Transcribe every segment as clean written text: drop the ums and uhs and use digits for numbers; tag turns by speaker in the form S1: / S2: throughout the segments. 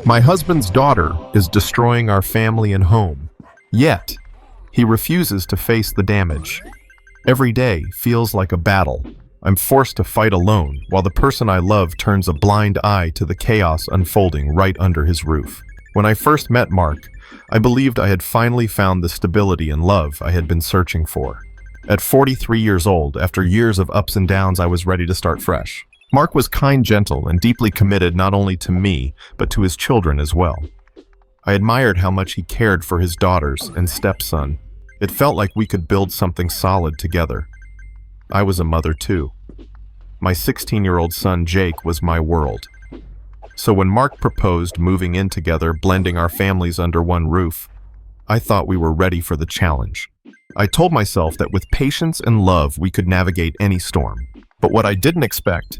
S1: My husband's daughter is destroying our family and home. Yet, he refuses to face the damage. Every day feels like a battle. I'm forced to fight alone, while the person I love turns a blind eye to the chaos unfolding right under his roof. When I first met Mark, I believed I had finally found the stability and love I had been searching for. At 43 years old, after years of ups and downs, I was ready to start fresh. Mark was kind, gentle, and deeply committed not only to me, but to his children as well. I admired how much he cared for his daughters and stepson. It felt like we could build something solid together. I was a mother too. My 16-year-old son Jake was my world. So when Mark proposed moving in together, blending our families under one roof, I thought we were ready for the challenge. I told myself that with patience and love we could navigate any storm. But what I didn't expect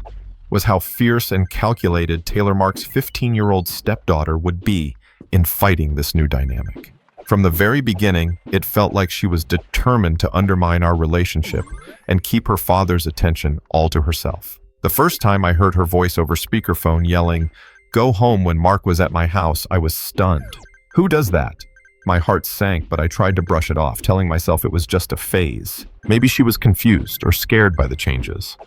S1: was how fierce and calculated Taylor Mark's 15-year-old stepdaughter would be in fighting this new dynamic. From the very beginning, it felt like she was determined to undermine our relationship and keep her father's attention all to herself. The first time I heard her voice over speakerphone yelling, "Go home," when Mark was at my house, I was stunned. Who does that? My heart sank, but I tried to brush it off, telling myself it was just a phase. Maybe she was confused or scared by the changes.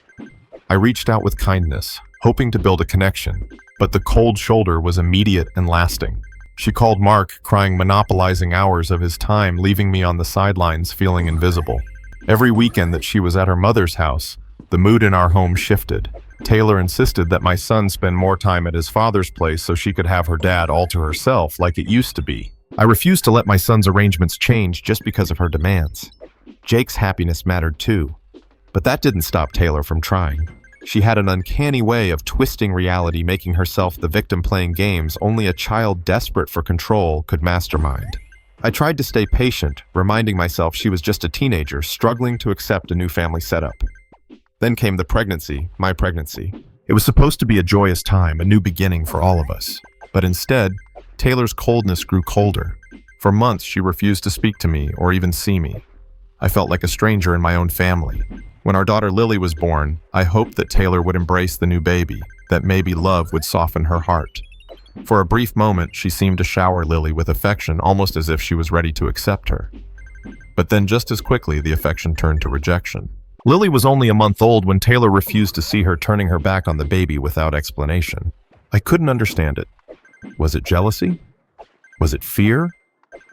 S1: I reached out with kindness, hoping to build a connection, but the cold shoulder was immediate and lasting. She called Mark, crying, monopolizing hours of his time, leaving me on the sidelines feeling invisible. Every weekend that she was at her mother's house, the mood in our home shifted. Taylor insisted that my son spend more time at his father's place so she could have her dad all to herself like it used to be. I refused to let my son's arrangements change just because of her demands. Jake's happiness mattered too, but that didn't stop Taylor from trying. She had an uncanny way of twisting reality, making herself the victim playing games only a child desperate for control could mastermind. I tried to stay patient, reminding myself she was just a teenager struggling to accept a new family setup. Then came the pregnancy, my pregnancy. It was supposed to be a joyous time, a new beginning for all of us. But instead, Taylor's coldness grew colder. For months, she refused to speak to me or even see me. I felt like a stranger in my own family. When our daughter Lily was born, I hoped that Taylor would embrace the new baby, that maybe love would soften her heart. For a brief moment, she seemed to shower Lily with affection, almost as if she was ready to accept her. But then just as quickly, the affection turned to rejection. Lily was only a month old when Taylor refused to see her, turning her back on the baby without explanation. I couldn't understand it. Was it jealousy? Was it fear?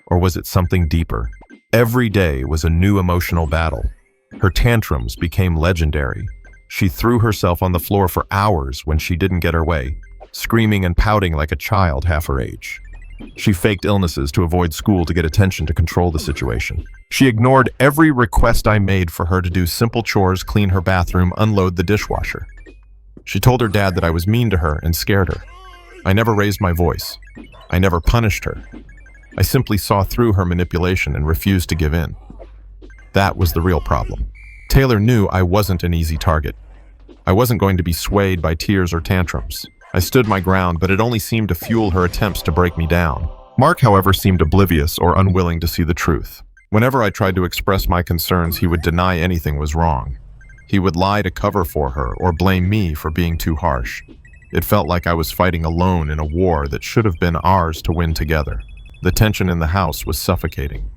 S1: Or was it something deeper? Every day was a new emotional battle. Her tantrums became legendary. She threw herself on the floor for hours when she didn't get her way, screaming and pouting like a child half her age. She faked illnesses to avoid school to get attention to control the situation. She ignored every request I made for her to do simple chores, clean her bathroom, unload the dishwasher. She told her dad that I was mean to her and scared her. I never raised my voice. I never punished her. I simply saw through her manipulation and refused to give in. That was the real problem. Taylor knew I wasn't an easy target. I wasn't going to be swayed by tears or tantrums. I stood my ground, but it only seemed to fuel her attempts to break me down. Mark, however, seemed oblivious or unwilling to see the truth. Whenever I tried to express my concerns, he would deny anything was wrong. He would lie to cover for her or blame me for being too harsh. It felt like I was fighting alone in a war that should have been ours to win together. The tension in the house was suffocating.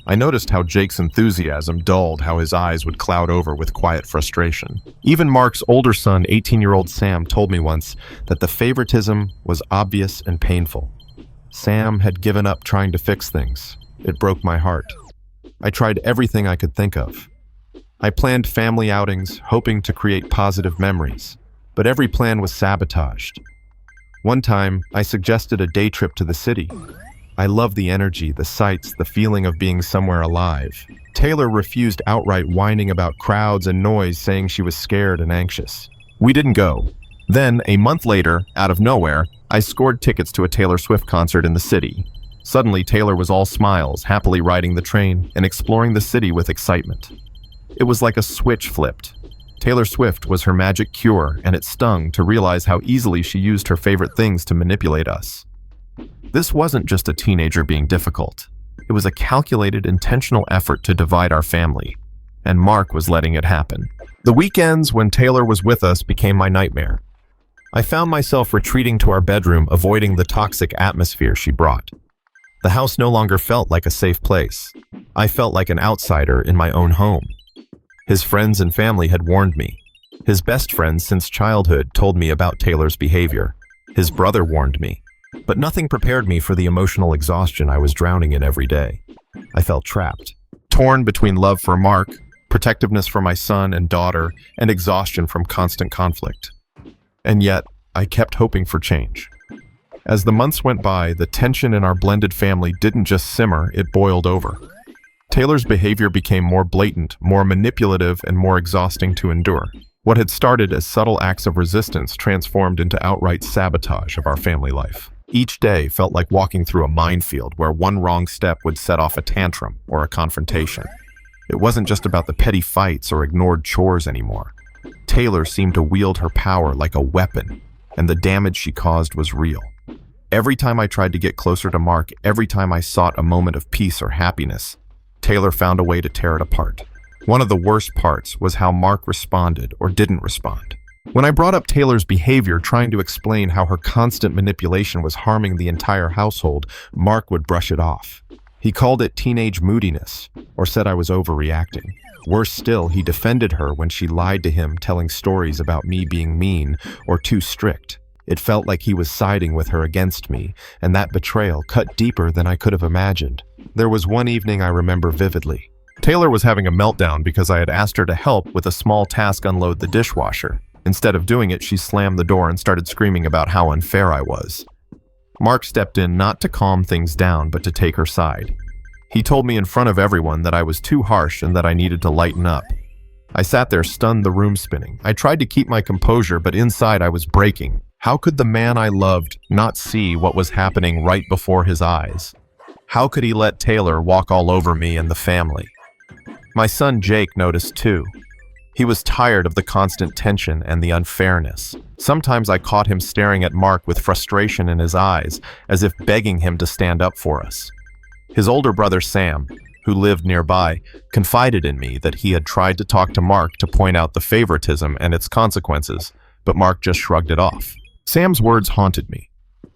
S1: I noticed how Jake's enthusiasm dulled, how his eyes would cloud over with quiet frustration. Even Mark's older son, 18-year-old Sam, told me once that the favoritism was obvious and painful. Sam had given up trying to fix things. It broke my heart. I tried everything I could think of. I planned family outings, hoping to create positive memories, but every plan was sabotaged. One time, I suggested a day trip to the city. I loved the energy, the sights, the feeling of being somewhere alive. Taylor refused outright, whining about crowds and noise, saying she was scared and anxious. We didn't go. Then, a month later, out of nowhere, I scored tickets to a Taylor Swift concert in the city. Suddenly, Taylor was all smiles, happily riding the train and exploring the city with excitement. It was like a switch flipped. Taylor Swift was her magic cure, and it stung to realize how easily she used her favorite things to manipulate us. This wasn't just a teenager being difficult. It was a calculated, intentional effort to divide our family, and Mark was letting it happen. The weekends when Taylor was with us became my nightmare. I found myself retreating to our bedroom, avoiding the toxic atmosphere she brought. The house no longer felt like a safe place. I felt like an outsider in my own home. His friends and family had warned me. His best friend since childhood told me about Taylor's behavior. His brother warned me. But nothing prepared me for the emotional exhaustion I was drowning in every day. I felt trapped, torn between love for Mark, protectiveness for my son and daughter, and exhaustion from constant conflict. And yet, I kept hoping for change. As the months went by, the tension in our blended family didn't just simmer, it boiled over. Taylor's behavior became more blatant, more manipulative, and more exhausting to endure. What had started as subtle acts of resistance transformed into outright sabotage of our family life. Each day felt like walking through a minefield where one wrong step would set off a tantrum or a confrontation. It wasn't just about the petty fights or ignored chores anymore. Taylor seemed to wield her power like a weapon, and the damage she caused was real. Every time I tried to get closer to Mark, every time I sought a moment of peace or happiness, Taylor found a way to tear it apart. One of the worst parts was how Mark responded or didn't respond. When I brought up Taylor's behavior, trying to explain how her constant manipulation was harming the entire household, Mark would brush it off. He called it teenage moodiness, or said I was overreacting. Worse still, he defended her when she lied to him, telling stories about me being mean or too strict. It felt like he was siding with her against me, and that betrayal cut deeper than I could have imagined. There was one evening I remember vividly. Taylor was having a meltdown because I had asked her to help with a small task: unload the dishwasher. Instead of doing it, she slammed the door and started screaming about how unfair I was. Mark stepped in not to calm things down, but to take her side. He told me in front of everyone that I was too harsh and that I needed to lighten up. I sat there stunned, the room spinning. I tried to keep my composure, but inside I was breaking. How could the man I loved not see what was happening right before his eyes? How could he let Taylor walk all over me and the family? My son Jake noticed too. He was tired of the constant tension and the unfairness. Sometimes I caught him staring at Mark with frustration in his eyes, as if begging him to stand up for us. His older brother Sam, who lived nearby, confided in me that he had tried to talk to Mark to point out the favoritism and its consequences, but Mark just shrugged it off. Sam's words haunted me.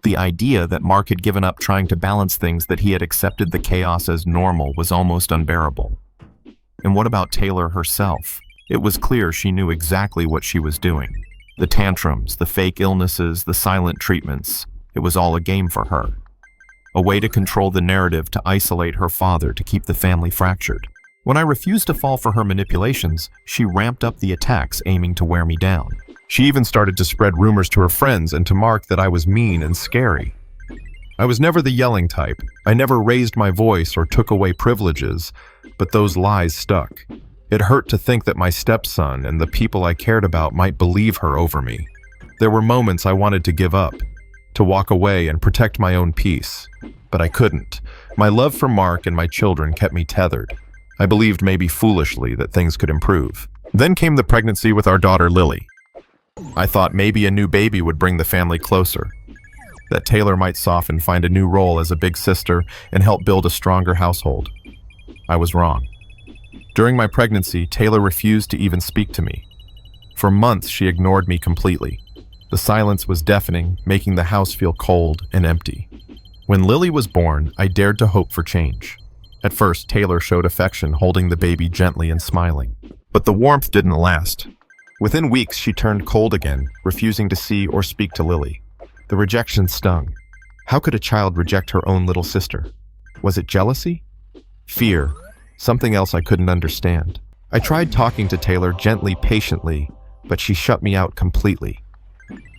S1: The idea that Mark had given up trying to balance things, that he had accepted the chaos as normal, was almost unbearable. And what about Taylor herself? It was clear she knew exactly what she was doing. The tantrums, the fake illnesses, the silent treatments, it was all a game for her. A way to control the narrative, to isolate her father, to keep the family fractured. When I refused to fall for her manipulations, she ramped up the attacks, aiming to wear me down. She even started to spread rumors to her friends and to Mark that I was mean and scary. I was never the yelling type. I never raised my voice or took away privileges, but those lies stuck. It hurt to think that my stepson and the people I cared about might believe her over me. There were moments I wanted to give up, to walk away and protect my own peace, but I couldn't. My love for Mark and my children kept me tethered. I believed, maybe foolishly, that things could improve. Then came the pregnancy with our daughter Lily. I thought maybe a new baby would bring the family closer, that Taylor might soften, find a new role as a big sister, and help build a stronger household. I was wrong. During my pregnancy, Taylor refused to even speak to me. For months, she ignored me completely. The silence was deafening, making the house feel cold and empty. When Lily was born, I dared to hope for change. At first, Taylor showed affection, holding the baby gently and smiling. But the warmth didn't last. Within weeks, she turned cold again, refusing to see or speak to Lily. The rejection stung. How could a child reject her own little sister? Was it jealousy? Fear? Something else I couldn't understand. I tried talking to Taylor gently, patiently, but she shut me out completely.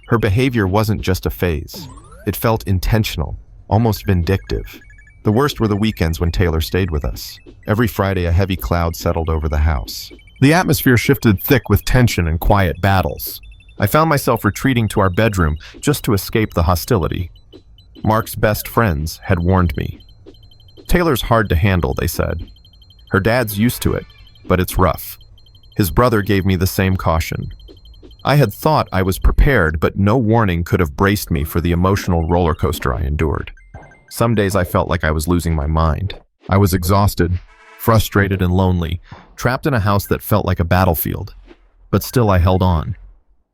S1: Her behavior wasn't just a phase. It felt intentional, almost vindictive. The worst were the weekends when Taylor stayed with us. Every Friday, a heavy cloud settled over the house. The atmosphere shifted thick with tension and quiet battles. I found myself retreating to our bedroom just to escape the hostility. Mark's best friends had warned me. Taylor's hard to handle, they said. Her dad's used to it, but it's rough. His brother gave me the same caution. I had thought I was prepared, but no warning could have braced me for the emotional roller coaster I endured. Some days I felt like I was losing my mind. I was exhausted, frustrated and lonely, trapped in a house that felt like a battlefield. But still I held on.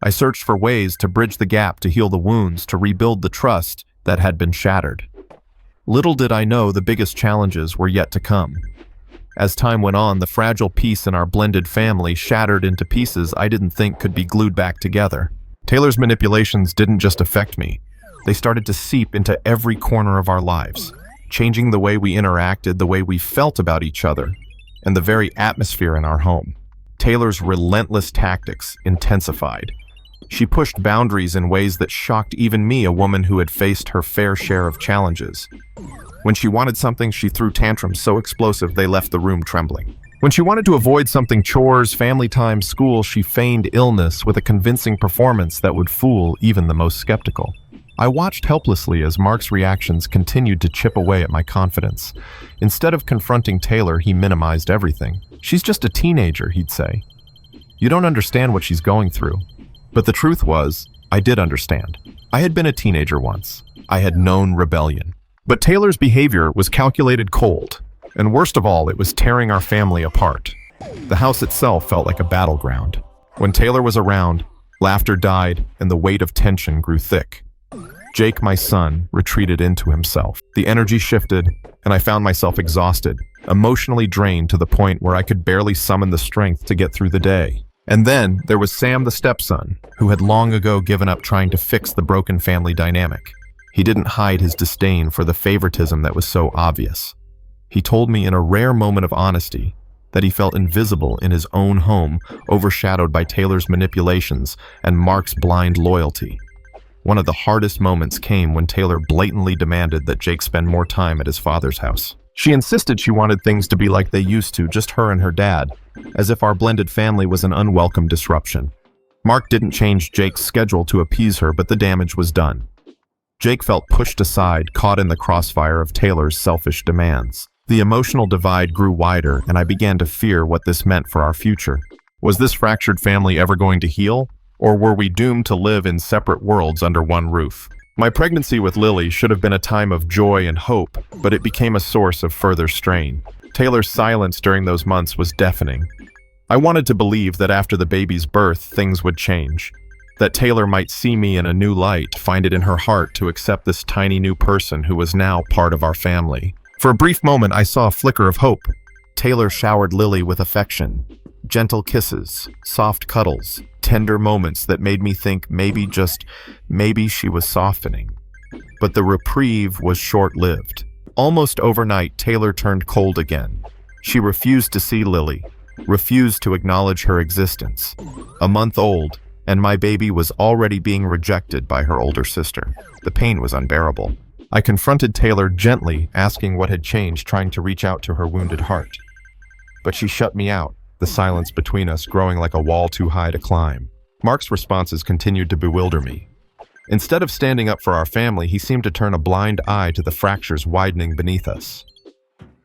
S1: I searched for ways to bridge the gap, to heal the wounds, to rebuild the trust that had been shattered. Little did I know the biggest challenges were yet to come. As time went on, the fragile piece in our blended family shattered into pieces I didn't think could be glued back together. Taylor's manipulations didn't just affect me. They started to seep into every corner of our lives, changing the way we interacted, the way we felt about each other, and the very atmosphere in our home. Taylor's relentless tactics intensified. She pushed boundaries in ways that shocked even me, a woman who had faced her fair share of challenges. When she wanted something, she threw tantrums so explosive they left the room trembling. When she wanted to avoid something, chores, family time, school, she feigned illness with a convincing performance that would fool even the most skeptical. I watched helplessly as Mark's reactions continued to chip away at my confidence. Instead of confronting Taylor, he minimized everything. "She's just a teenager," he'd say. "You don't understand what she's going through." But the truth was, I did understand. I had been a teenager once. I had known rebellion. But Taylor's behavior was calculated, cold. And worst of all, it was tearing our family apart. The house itself felt like a battleground. When Taylor was around, laughter died and the weight of tension grew thick. Jake, my son, retreated into himself. The energy shifted, and I found myself exhausted, emotionally drained to the point where I could barely summon the strength to get through the day. And then there was Sam, the stepson, who had long ago given up trying to fix the broken family dynamic. He didn't hide his disdain for the favoritism that was so obvious. He told me in a rare moment of honesty that he felt invisible in his own home, overshadowed by Taylor's manipulations and Mark's blind loyalty. One of the hardest moments came when Taylor blatantly demanded that Jake spend more time at his father's house. She insisted she wanted things to be like they used to, just her and her dad, as if our blended family was an unwelcome disruption. Mark didn't change Jake's schedule to appease her, but the damage was done. Jake felt pushed aside, caught in the crossfire of Taylor's selfish demands. The emotional divide grew wider, and I began to fear what this meant for our future. Was this fractured family ever going to heal? Or were we doomed to live in separate worlds under one roof? My pregnancy with Lily should have been a time of joy and hope, but it became a source of further strain. Taylor's silence during those months was deafening. I wanted to believe that after the baby's birth, things would change. That Taylor might see me in a new light, find it in her heart to accept this tiny new person who was now part of our family. For a brief moment, I saw a flicker of hope. Taylor showered Lily with affection, gentle kisses, soft cuddles, tender moments that made me think maybe, just maybe, she was softening. But the reprieve was short-lived. Almost overnight, Taylor turned cold again. She refused to see Lily, refused to acknowledge her existence. A month old, and my baby was already being rejected by her older sister. The pain was unbearable. I confronted Taylor gently, asking what had changed, trying to reach out to her wounded heart. But she shut me out, the silence between us growing like a wall too high to climb. Mark's responses continued to bewilder me. Instead of standing up for our family, he seemed to turn a blind eye to the fractures widening beneath us.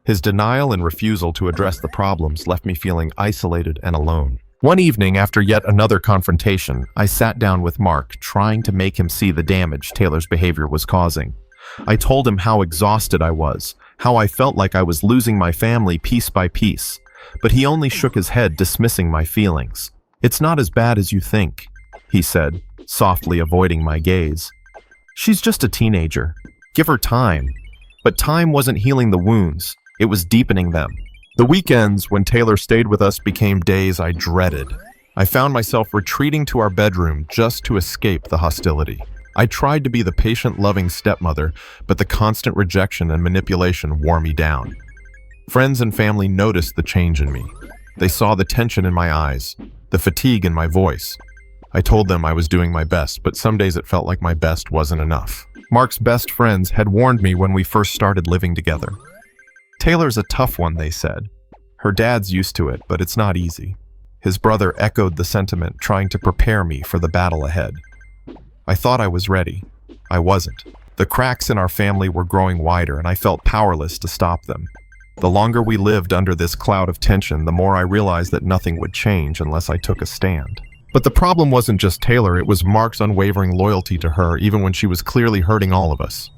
S1: His denial and refusal to address the problems left me feeling isolated and alone. One evening, after yet another confrontation, I sat down with Mark, trying to make him see the damage Taylor's behavior was causing. I told him how exhausted I was, how I felt like I was losing my family piece by piece, but he only shook his head, dismissing my feelings. "It's not as bad as you think," he said, softly avoiding my gaze. "She's just a teenager. Give her time." But time wasn't healing the wounds, it was deepening them. The weekends when Taylor stayed with us became days I dreaded. I found myself retreating to our bedroom just to escape the hostility. I tried to be the patient, loving stepmother, but the constant rejection and manipulation wore me down. Friends and family noticed the change in me. They saw the tension in my eyes, the fatigue in my voice. I told them I was doing my best, but some days it felt like my best wasn't enough. Mark's best friends had warned me when we first started living together. "Taylor's a tough one," they said. "Her dad's used to it, but it's not easy." His brother echoed the sentiment, trying to prepare me for the battle ahead. I thought I was ready. I wasn't. The cracks in our family were growing wider, and I felt powerless to stop them. The longer we lived under this cloud of tension, the more I realized that nothing would change unless I took a stand. But the problem wasn't just Taylor, it was Mark's unwavering loyalty to her, even when she was clearly hurting all of us.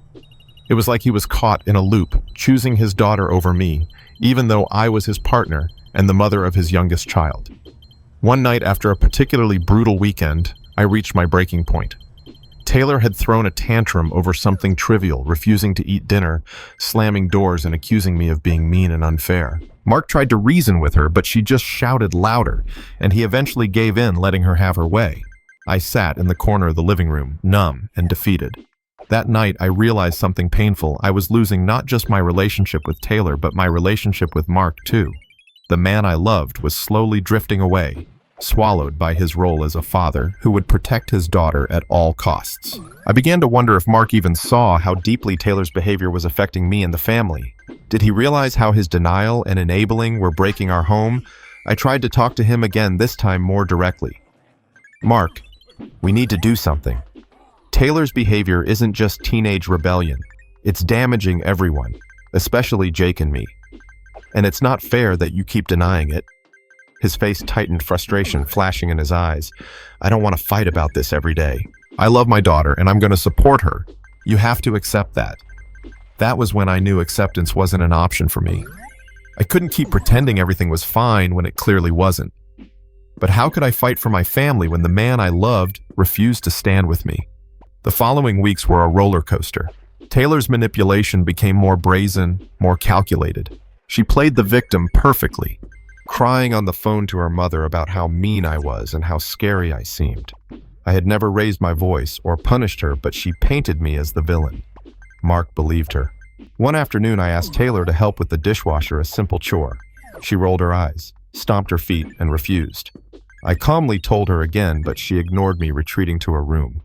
S1: It was like he was caught in a loop, choosing his daughter over me, even though I was his partner and the mother of his youngest child. One night after a particularly brutal weekend, I reached my breaking point. Taylor had thrown a tantrum over something trivial, refusing to eat dinner, slamming doors and accusing me of being mean and unfair. Mark tried to reason with her, but she just shouted louder, and he eventually gave in, letting her have her way. I sat in the corner of the living room, numb and defeated. That night, I realized something painful. I was losing not just my relationship with Taylor, but my relationship with Mark, too. The man I loved was slowly drifting away, swallowed by his role as a father who would protect his daughter at all costs. I began to wonder if Mark even saw how deeply Taylor's behavior was affecting me and the family. Did he realize how his denial and enabling were breaking our home? I tried to talk to him again, this time more directly. Mark, we need to do something. Taylor's behavior isn't just teenage rebellion. It's damaging everyone, especially Jake and me. And it's not fair that you keep denying it. His face tightened, frustration flashing in his eyes. I don't want to fight about this every day. I love my daughter and I'm going to support her. You have to accept that. That was when I knew acceptance wasn't an option for me. I couldn't keep pretending everything was fine when it clearly wasn't. But how could I fight for my family when the man I loved refused to stand with me? The following weeks were a roller coaster. Taylor's manipulation became more brazen, more calculated. She played the victim perfectly, crying on the phone to her mother about how mean I was and how scary I seemed. I had never raised my voice or punished her, but she painted me as the villain. Mark believed her. One afternoon, I asked Taylor to help with the dishwasher, a simple chore. She rolled her eyes, stomped her feet, and refused. I calmly told her again, but she ignored me, retreating to her room.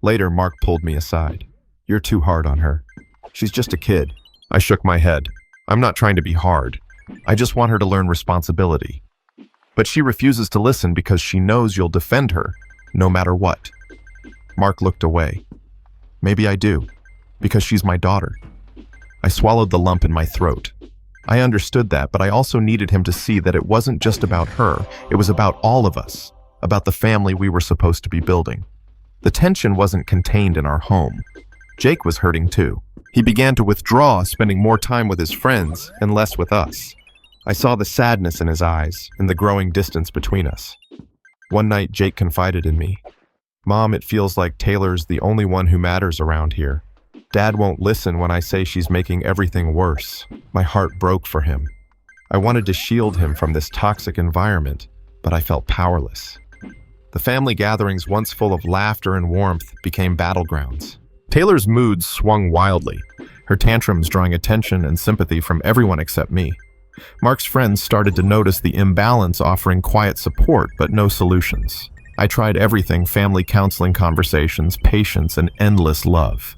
S1: Later, Mark pulled me aside. You're too hard on her. She's just a kid. I shook my head. I'm not trying to be hard. I just want her to learn responsibility. But she refuses to listen because she knows you'll defend her, no matter what. Mark looked away. Maybe I do, because she's my daughter. I swallowed the lump in my throat. I understood that, but I also needed him to see that it wasn't just about her, it was about all of us, about the family we were supposed to be building. The tension wasn't contained in our home. Jake was hurting too. He began to withdraw, spending more time with his friends and less with us. I saw the sadness in his eyes and the growing distance between us. One night, Jake confided in me. Mom, it feels like Taylor's the only one who matters around here. Dad won't listen when I say she's making everything worse. My heart broke for him. I wanted to shield him from this toxic environment, but I felt powerless. The family gatherings, once full of laughter and warmth, became battlegrounds. Taylor's moods swung wildly, her tantrums drawing attention and sympathy from everyone except me. Mark's friends started to notice the imbalance, offering quiet support but no solutions. I tried everything: family counseling conversations, patience, and endless love.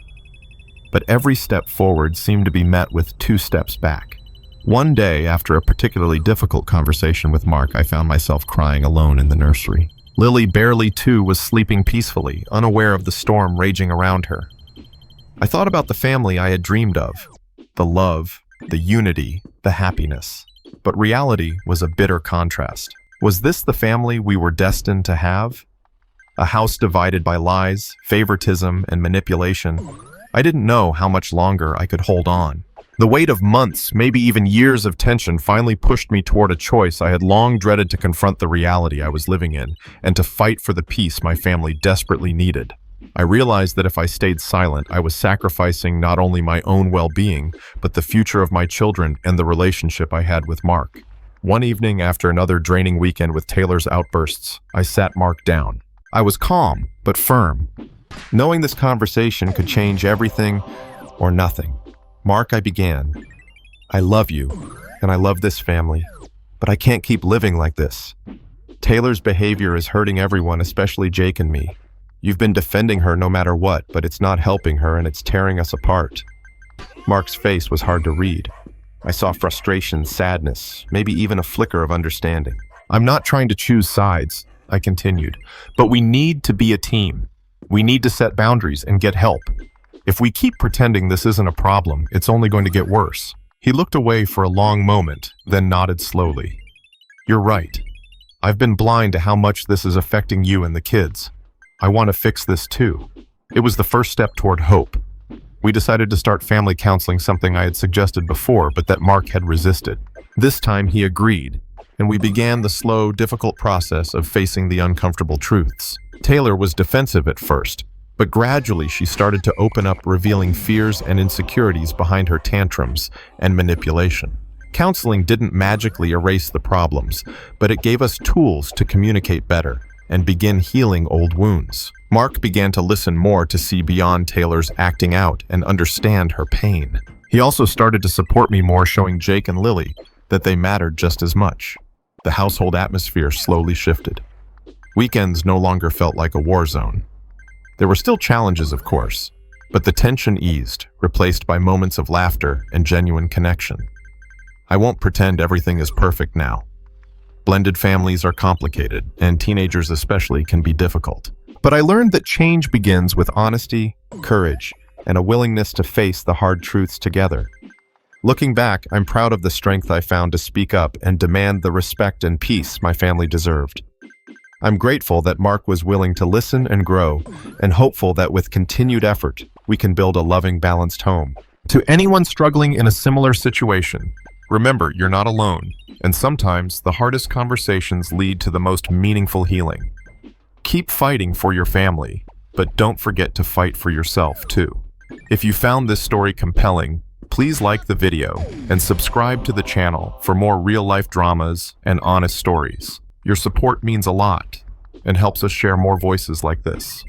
S1: But every step forward seemed to be met with 2 steps back. One day, after a particularly difficult conversation with Mark, I found myself crying alone in the nursery. Lily, barely 2, was sleeping peacefully, unaware of the storm raging around her. I thought about the family I had dreamed of, the love, the unity, the happiness. But reality was a bitter contrast. Was this the family we were destined to have? A house divided by lies, favoritism, and manipulation. I didn't know how much longer I could hold on. The weight of months, maybe even years of tension, finally pushed me toward a choice I had long dreaded: to confront the reality I was living in and to fight for the peace my family desperately needed. I realized that if I stayed silent, I was sacrificing not only my own well-being, but the future of my children and the relationship I had with Mark. One evening, after another draining weekend with Taylor's outbursts, I sat Mark down. I was calm, but firm, knowing this conversation could change everything or nothing. Mark, I began. I love you, and I love this family, but I can't keep living like this. Taylor's behavior is hurting everyone, especially Jake and me. You've been defending her no matter what, but it's not helping her and it's tearing us apart. Mark's face was hard to read. I saw frustration, sadness, maybe even a flicker of understanding. I'm not trying to choose sides, I continued, but we need to be a team. We need to set boundaries and get help. If we keep pretending this isn't a problem, it's only going to get worse. He looked away for a long moment, then nodded slowly. You're right. I've been blind to how much this is affecting you and the kids. I want to fix this too. It was the first step toward hope. We decided to start family counseling, something I had suggested before, but that Mark had resisted. This time he agreed, and we began the slow, difficult process of facing the uncomfortable truths. Taylor was defensive at first, but gradually she started to open up, revealing fears and insecurities behind her tantrums and manipulation. Counseling didn't magically erase the problems, but it gave us tools to communicate better and begin healing old wounds. Mark began to listen more to see beyond Taylor's acting out and understand her pain. He also started to support me more, showing Jake and Lily that they mattered just as much. The household atmosphere slowly shifted. Weekends no longer felt like a war zone. There were still challenges, of course, but the tension eased, replaced by moments of laughter and genuine connection. I won't pretend everything is perfect now. Blended families are complicated, and teenagers especially can be difficult. But I learned that change begins with honesty, courage, and a willingness to face the hard truths together. Looking back, I'm proud of the strength I found to speak up and demand the respect and peace my family deserved. I'm grateful that Mark was willing to listen and grow, and hopeful that with continued effort, we can build a loving, balanced home. To anyone struggling in a similar situation, remember, you're not alone, and sometimes the hardest conversations lead to the most meaningful healing. Keep fighting for your family, but don't forget to fight for yourself too. If you found this story compelling, please like the video and subscribe to the channel for more real-life dramas and honest stories. Your support means a lot and helps us share more voices like this.